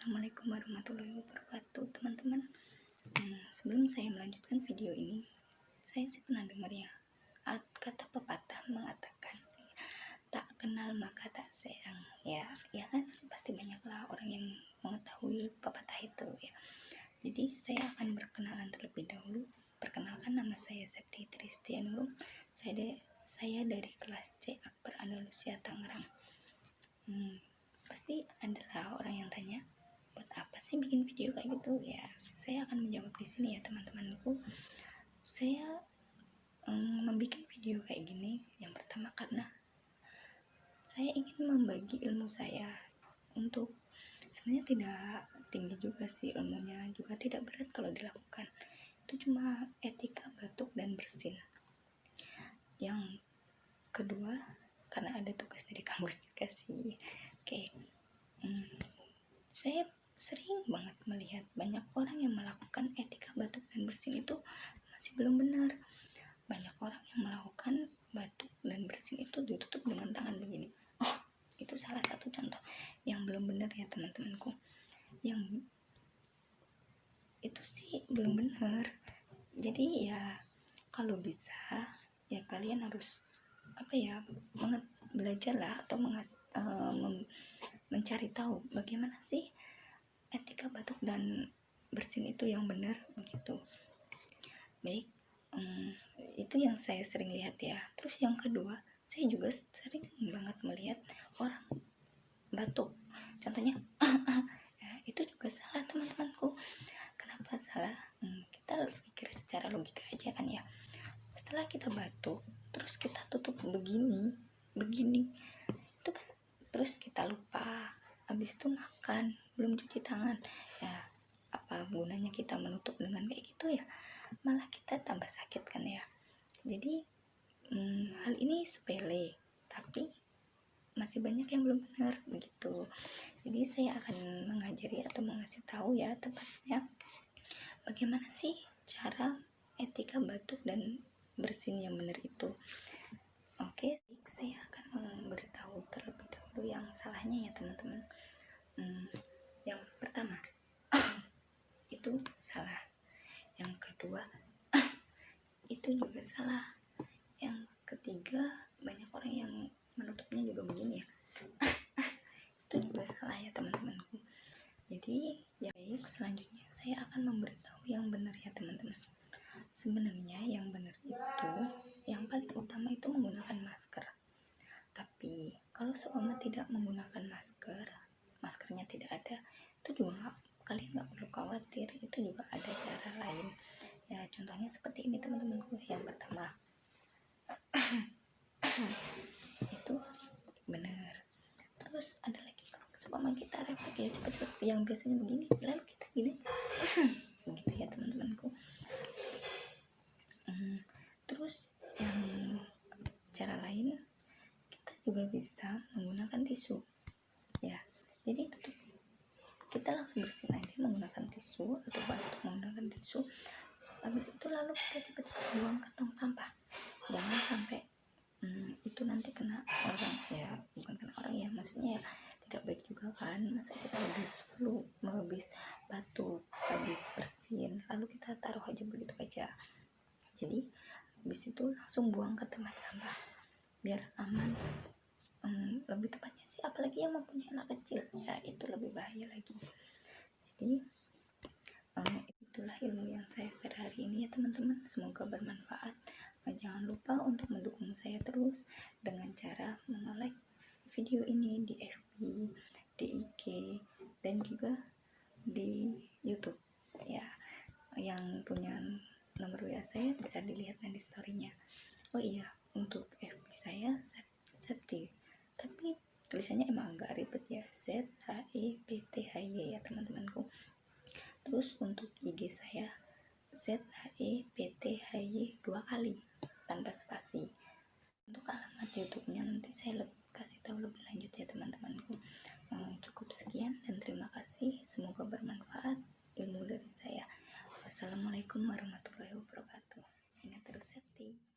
Assalamualaikum warahmatullahi wabarakatuh, teman-teman. Sebelum saya melanjutkan video ini, saya sih pernah dengar ya, kata pepatah mengatakan tak kenal maka tak sayang. Ya kan, pasti banyaklah orang yang mengetahui pepatah itu ya. Jadi saya akan berkenalan terlebih dahulu. Perkenalkan, nama saya Septi Tristianurung. Saya dari kelas C Akbar Andalusia Tangerang. Pasti adalah orang yang tanya, buat apa sih bikin video kayak gitu ya? Saya akan menjawab di sini ya teman-temanku. Saya membuat video kayak gini yang pertama karena saya ingin membagi ilmu saya. Untuk sebenarnya tidak tinggi juga sih ilmunya, juga tidak berat kalau dilakukan. Itu cuma etika batuk dan bersin. Yang kedua, karena ada tugas dari kampus juga sih. Oke. Saya sering banget melihat banyak orang yang melakukan etika batuk dan bersin itu masih belum benar. Banyak orang yang melakukan batuk dan bersin itu ditutup dengan tangan begini. Itu salah satu contoh yang belum benar ya teman-temanku. Yang itu sih belum benar. Jadi ya kalau bisa ya kalian harus belajarlah atau mencari tahu bagaimana sih etika batuk dan bersin itu yang benar begitu. Baik, itu yang saya sering lihat ya. Terus yang kedua, saya juga sering banget melihat orang batuk. Contohnya, itu juga salah teman-temanku. Kenapa salah? Kita pikir secara logika aja kan ya. Setelah kita batuk, terus kita tutup begini, itu kan terus kita lupa. Habis itu makan, belum cuci tangan. Ya, apa gunanya kita menutup dengan kayak gitu ya? Malah kita tambah sakit kan ya. Jadi hal ini sepele, tapi masih banyak yang belum benar begitu. Jadi saya akan mengajari atau mengasih tahu ya tepatnya bagaimana sih cara etika batuk dan bersin yang benar itu. Oke, saya akan memberitahu terlebih dahulu yang salahnya ya teman-teman. Yang pertama itu salah. Yang kedua itu juga salah. Yang ketiga, banyak orang yang menutupnya juga begini ya. Itu juga salah ya teman-temanku. Jadi ya baik, selanjutnya saya akan memberitahu yang benar ya teman-teman. Sebenarnya yang benar itu yang paling utama itu menggunakan masker. Tapi kalau seumpama tidak menggunakan masker, maskernya tidak ada, itu juga kalian nggak perlu khawatir. Itu juga ada cara lain ya. Contohnya seperti ini teman-temanku. Yang pertama itu benar. Terus ada lagi kalau seumpama kita refleks ya cepat-cepat yang biasanya begini, lalu kita gini begitu ya teman-temanku. Terus yang cara lain, kita juga bisa menggunakan tisu ya. Jadi kita langsung bersihin aja menggunakan tisu atau batuk menggunakan tisu. Habis itu lalu kita cepat-cepat buang ke tong sampah. Jangan sampai itu nanti kena orang ya, bukan kena orang ya, maksudnya ya tidak baik juga kan. Masa kita habis flu, habis batuk, habis bersin, lalu kita taruh aja begitu aja. Jadi habis itu langsung buang ke tempat sampah biar aman. Lebih tepatnya sih apalagi yang mempunyai anak kecil ya, itu lebih bahaya lagi. Jadi itulah ilmu yang saya share hari ini ya teman-teman. Semoga bermanfaat. Jangan lupa untuk mendukung saya terus dengan cara like video ini di FB, di IG, dan juga di YouTube ya. Yang punya nomor WA saya bisa dilihat nanti story-nya. Oh iya, untuk FB saya Septi, tapi tulisannya emang agak ribet ya, ZHEPTHY ya teman-temanku. Terus untuk IG saya ZHEPTHY 2 kali tanpa spasi. Untuk alamat YouTube-nya nanti saya kasih tahu lebih lanjut ya teman-temanku. Cukup sekian dan terima kasih. Semoga bermanfaat ilmu dari saya. Wassalamualaikum warahmatullahi wabarakatuh. Ingat terus Septi.